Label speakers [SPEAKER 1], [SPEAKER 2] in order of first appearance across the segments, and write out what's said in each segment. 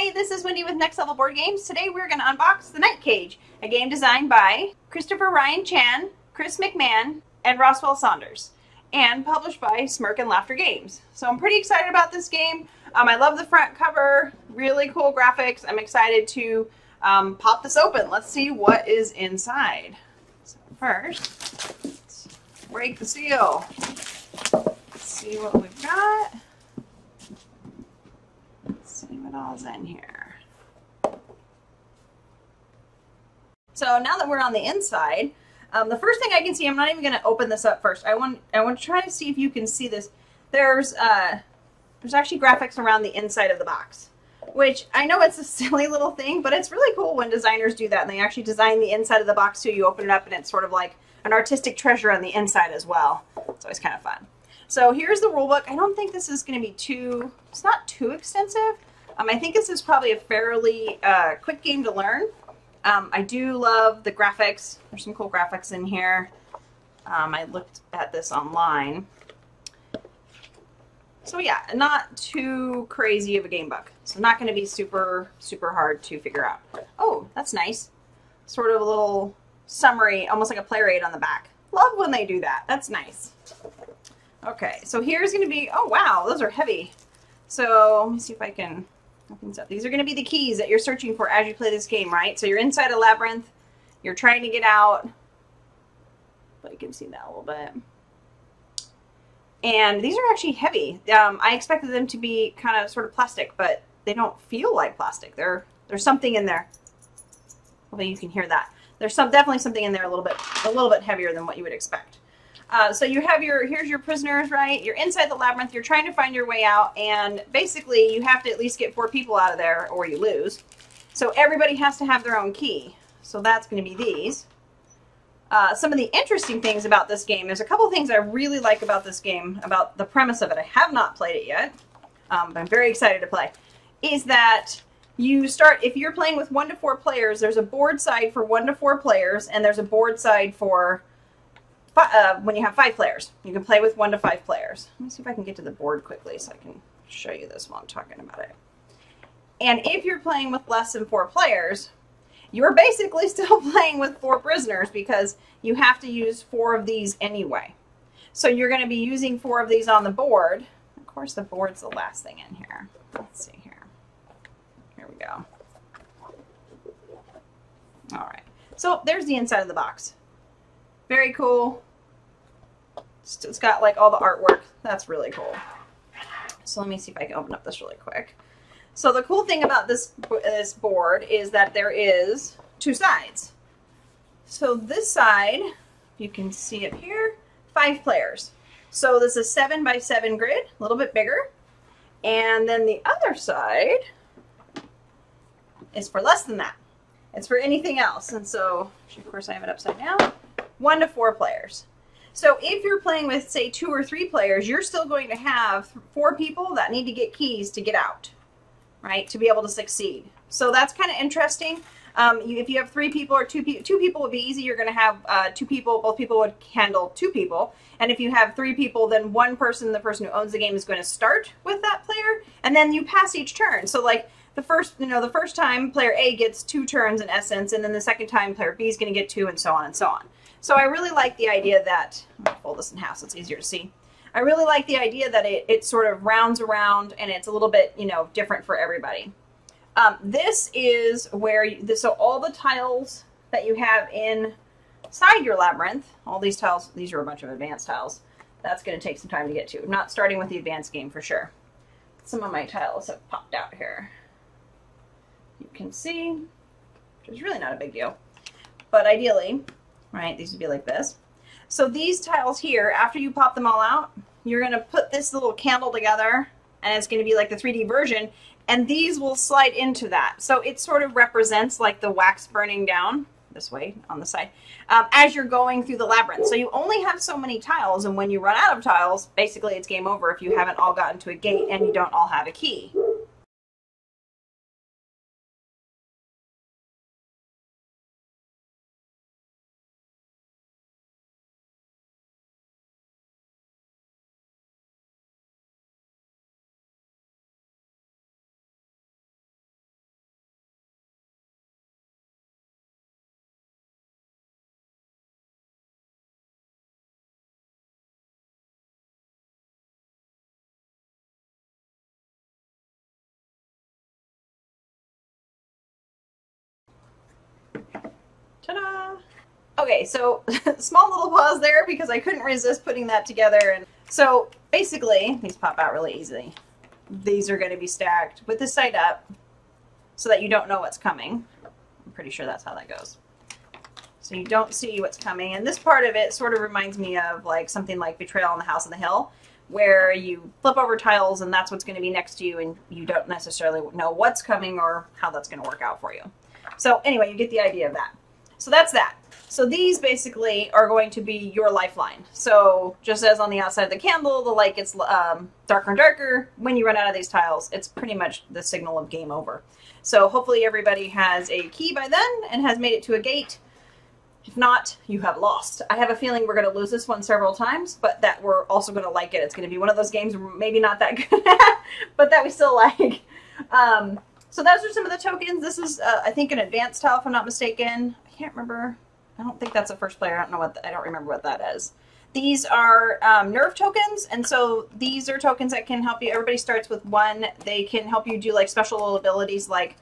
[SPEAKER 1] Hi, this is Wendy with Next Level Board Games. Today we're going to unbox The Night Cage, a game designed by Christopher Ryan Chan, Chris McMahon, and Roswell Saunders, and published by Smirk and Laughter games. So I'm pretty excited about this game. I love the front cover, really cool graphics. I'm excited to pop this open. Let's see what is inside. So first, let's break the seal. Let's see what we've got. See what all's in here. So now that we're on the inside, the first thing I can see, I'm not even going to open this up first. I want to try to see if you can see this. There's actually graphics around the inside of the box, which I know it's a silly little thing, but it's really cool when designers do that and they actually design the inside of the box so you open it up and it's sort of like an artistic treasure on the inside as well. It's always kind of fun. So here's the rule book. I don't think this is going to be it's not too extensive. I think this is probably a fairly quick game to learn. I do love the graphics. There's some cool graphics in here. I looked at this online. So yeah, not too crazy of a game book. So not going to be super, super hard to figure out. Oh, that's nice. Sort of a little summary, almost like a player aid on the back. Love when they do that. That's nice. Okay, so here's going to be, oh wow, those are heavy. So let me see if I can open this up. These are going to be the keys that you're searching for as you play this game, right? So you're inside a labyrinth, you're trying to get out, but you can see that a little bit. And these are actually heavy. I expected them to be kind of sort of plastic, but they don't feel like plastic. There's something in there. Hopefully you can hear that. There's definitely something in there a little bit heavier than what you would expect. So you have here's your prisoners, right? You're inside the labyrinth, you're trying to find your way out, and basically you have to at least get 4 people out of there or you lose. So everybody has to have their own key. So that's going to be these. Some of the interesting things about this game, there's a couple things I really like about this game, about the premise of it. I have not played it yet, but I'm very excited to play, is that you start, if you're playing with 1 to 4 players, there's a board side for 1 to 4 players, and there's a board side for when you have 5 players. You can play with 1 to 5 players. Let me see if I can get to the board quickly so I can show you this while I'm talking about it. And if you're playing with less than 4 players, you're basically still playing with 4 prisoners because you have to use 4 of these anyway. So you're going to be using 4 of these on the board. Of course, the board's the last thing in here. Let's see here. Here we go. All right. So there's the inside of the box. Very cool. It's got like all the artwork. That's really cool. So let me see if I can open up this really quick. So the cool thing about this board is that there is 2 sides. So this side, you can see it here, 5 players. So this is 7 by 7 grid, a little bit bigger. And then the other side is for less than that. It's for anything else. And so, of course I have it upside down, 1 to 4 players. So if you're playing with, say, 2 or 3 players, you're still going to have 4 people that need to get keys to get out, right, to be able to succeed. So that's kind of interesting. If you have 3 people or 2 people would be easy. You're going to have 2 people. Both people would handle 2 people. And if you have 3 people, then one person, the person who owns the game, is going to start with that player, and then you pass each turn. So like the first time player A gets 2 turns in essence, and then the second time player B is going to get 2, and so on and so on. So I really like the idea that, I'll fold this in half so it's easier to see. I really like the idea that it sort of rounds around and it's a little bit, different for everybody. This is where, so all the tiles that you have inside your labyrinth, all these tiles, these are a bunch of advanced tiles. That's going to take some time to get to. I'm not starting with the advanced game for sure. Some of my tiles have popped out here. You can see, which is really not a big deal. But ideally, right, these would be like this. So these tiles here, after you pop them all out, you're going to put this little candle together, and it's going to be like the 3D version, and these will slide into that. So it sort of represents like the wax burning down this way on the side as you're going through the labyrinth. So you only have so many tiles, and when you run out of tiles, basically it's game over if you haven't all gotten to a gate and you don't all have a key. Ta-da! Okay, so small little pause there because I couldn't resist putting that together. And so basically, these pop out really easily. These are going to be stacked with this side up so that you don't know what's coming. I'm pretty sure that's how that goes. So you don't see what's coming. And this part of it sort of reminds me of like something like Betrayal on the House on the Hill, where you flip over tiles and that's what's going to be next to you and you don't necessarily know what's coming or how that's going to work out for you. So anyway, you get the idea of that. So that's that. So these basically are going to be your lifeline. So just as on the outside of the candle, the light gets darker and darker. When you run out of these tiles, it's pretty much the signal of game over. So hopefully everybody has a key by then and has made it to a gate. If not, you have lost. I have a feeling we're going to lose this one several times, but that we're also going to like it. It's going to be one of those games we're maybe not that good at, but that we still like. So those are some of the tokens. This is, I think, an advanced tile, if I'm not mistaken. I can't remember. I don't think that's a first player. I don't know what. I don't remember what that is. These are nerve tokens, and so these are tokens that can help you. Everybody starts with one. They can help you do like special abilities, like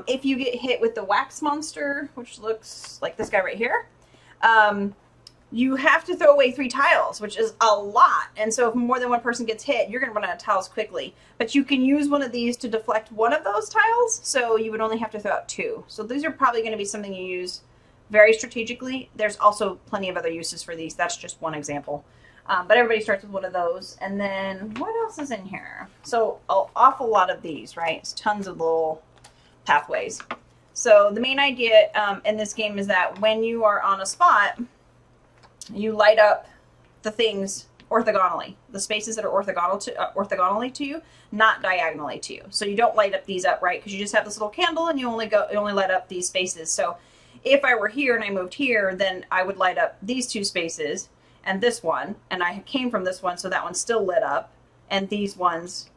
[SPEAKER 1] if you get hit with the wax monster, which looks like this guy right here. You have to throw away 3 tiles, which is a lot. And so if more than one person gets hit, you're going to run out of tiles quickly. But you can use one of these to deflect one of those tiles, so you would only have to throw out 2. So these are probably going to be something you use very strategically. There's also plenty of other uses for these. That's just one example. But everybody starts with one of those. And then what else is in here? So an awful lot of these, right? It's tons of little pathways. So the main idea in this game is that when you are on a spot, you light up the things orthogonally, the spaces that are orthogonally to you, not diagonally to you. So you don't light up these up, right? Because you just have this little candle and you only light up these spaces. So if I were here and I moved here, then I would light up these 2 spaces and this one, and I came from this one, so that one's still lit up, and these ones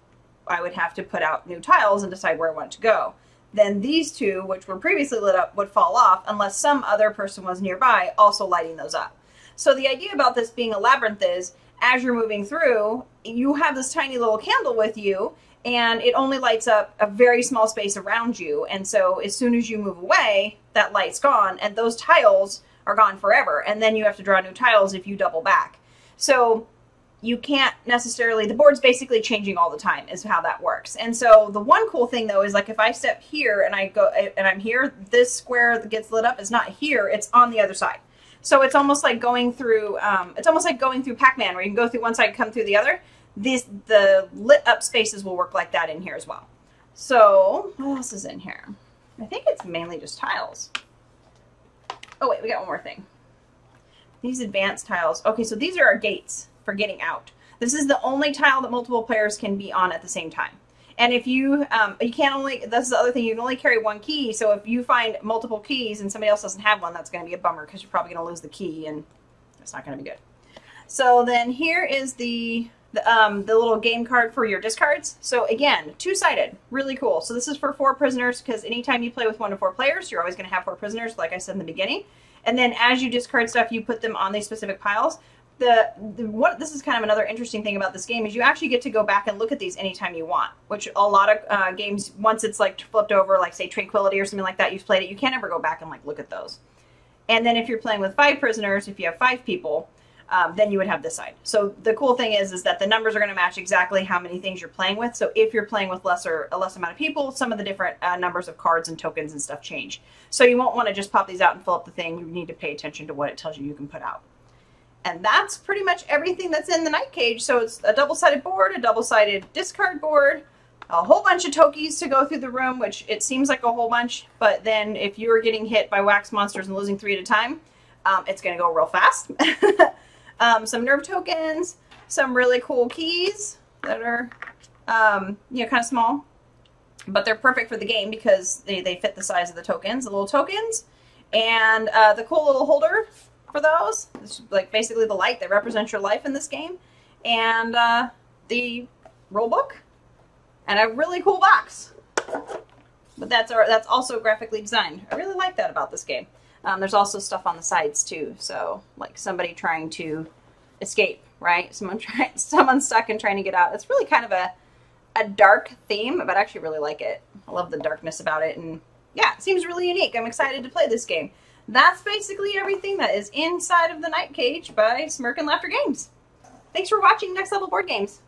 [SPEAKER 1] I would have to put out new tiles and decide where I want to go. Then these 2, which were previously lit up, would fall off unless some other person was nearby also lighting those up. So the idea about this being a labyrinth is, as you're moving through, you have this tiny little candle with you, and it only lights up a very small space around you. And so as soon as you move away, that light's gone, and those tiles are gone forever. And then you have to draw new tiles if you double back. So you can't necessarily, the board's basically changing all the time is how that works. And so the one cool thing though is, like, if I step here and I go and I'm here, this square that gets lit up is not here, it's on the other side. So it's almost like going through Pac-Man, where you can go through one side, come through the other. The lit up spaces will work like that in here as well. So what else is in here? I think it's mainly just tiles. Oh wait, we got one more thing. These advanced tiles. Okay, so these are our gates for getting out. This is the only tile that multiple players can be on at the same time. And if you can't only, that's the other thing, you can only carry 1 key. So if you find multiple keys and somebody else doesn't have one, that's going to be a bummer, because you're probably going to lose the key and it's not going to be good. So then here is the little game card for your discards. So again, 2-sided, really cool. So this is for 4 prisoners, because anytime you play with 1 to 4 players, you're always going to have 4 prisoners, like I said in the beginning. And then as you discard stuff, you put them on these specific piles. This is kind of another interesting thing about this game, is you actually get to go back and look at these anytime you want, which a lot of games, once it's like flipped over, like say Tranquility or something like that, you've played it, you can't ever go back and like look at those. And then if you're playing with 5 prisoners, if you have 5 people, then you would have this side. So the cool thing is that the numbers are going to match exactly how many things you're playing with. So if you're playing with a less amount of people, some of the different numbers of cards and tokens and stuff change. So you won't want to just pop these out and fill up the thing. You need to pay attention to what it tells you can put out. And that's pretty much everything that's in the Night Cage. So it's a double-sided board, a double-sided discard board, a whole bunch of tokies to go through the room, which it seems like a whole bunch. But then if you're getting hit by wax monsters and losing 3 at a time, it's going to go real fast. Some nerve tokens, some really cool keys that are, kind of small. But they're perfect for the game because they fit the size of the tokens, the little tokens. And the cool little holder for those. It's like basically the light that represents your life in this game. And the rule book. And a really cool box. But that's also graphically designed. I really like that about this game. There's also stuff on the sides too. So like somebody trying to escape, right? Someone's stuck and trying to get out. It's really kind of a dark theme, but I actually really like it. I love the darkness about it. And yeah, it seems really unique. I'm excited to play this game. that's basically everything that is inside of the Night Cage by Smirk and Laughter Games. Thanks for watching Next Level Board Games.